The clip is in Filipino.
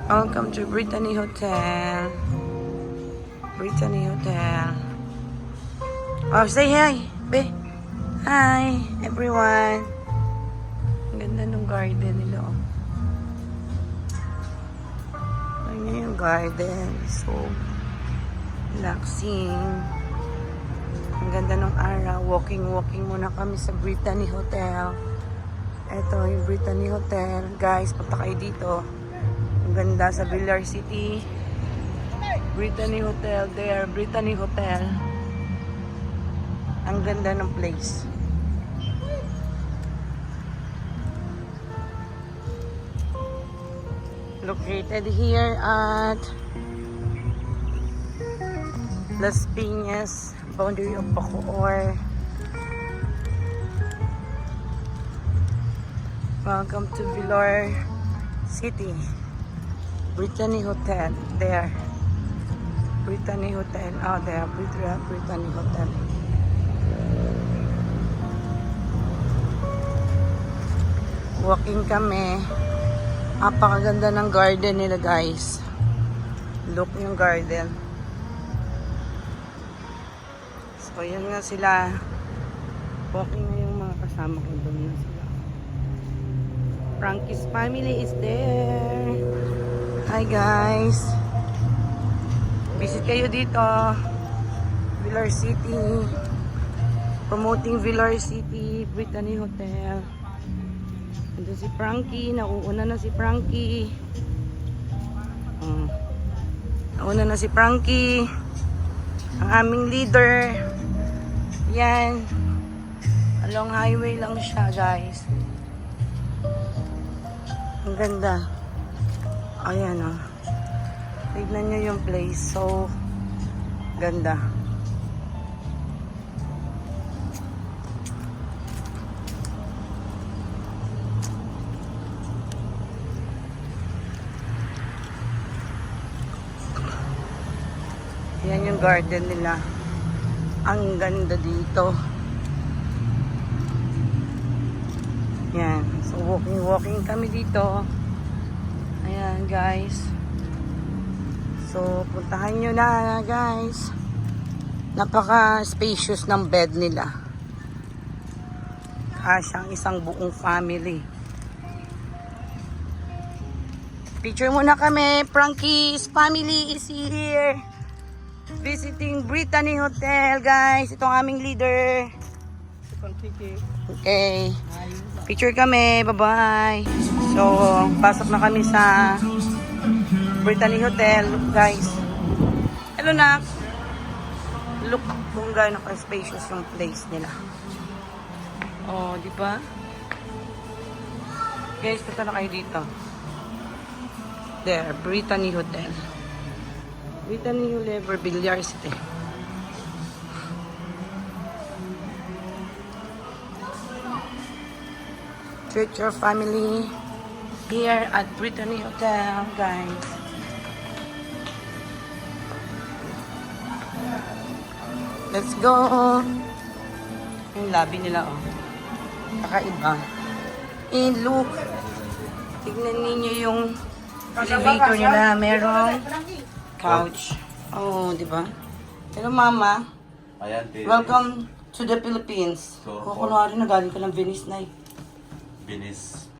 Welcome to Brittany Hotel. Brittany Hotel. Oh, say hi, be. Hi, everyone. Ang ganda ng garden nila, oh. Ayun yung garden. So, relaxing. Ang ganda ng araw. Walking muna kami sa Brittany Hotel. Ito yung Brittany Hotel. Guys, punta kayo dito. Ang ganda sa Villar City. Brittany Hotel there. Brittany Hotel. Ang ganda ng place. Located here at Las Piñas, boundary of Bacoor. Welcome to Villar City. Brittany Hotel, there. Brittany Hotel, oh there, Brittany Hotel. Walking kami. Napakaganda ng garden nila, guys. Look yung garden. So, yun nga sila. Walking na yung mga kasama ko, doon na sila. Frankie's family is there. Hi, guys. Visit kayo dito. Villar City. Promoting Villar City, Brittany Hotel. Ito si Frankie. Nauuna na si Frankie. Nauna na si Frankie. Ang aming leader. Yan. Along highway lang siya, guys. Ang ganda. Ayan, oh. Tignan nyo yung place. So, ganda. Yan yung garden nila. Ang ganda dito. Yan. So, walking kami dito. Ayan, guys. So, puntahan nyo na, guys. Napaka-spacious ng bed nila. Kasyang isang buong family. Picture muna kami. Frankie's family is here. Visiting Brittany Hotel, guys. Ito ang aming leader. Okay. Picture kami. Bye-bye. So, pasok na kami sa Brittany Hotel, guys. Hello, Nak. Look kung gaano ka-spacious yung place nila. Oh, di ba? Guys, punta na kayo dito. There, Brittany Hotel. Brittany Hotel, Villar City. Treat your family here at Brittany Hotel, guys. Let's go. Yung lobby nila, oh. Kakaiba. And look. Tignan ninyo yung elevator nila. Merong couch. Oh, di ba? Hello, Mama. Welcome to the Philippines. Kunwari na galing ka ng Venice, Nay. Venice.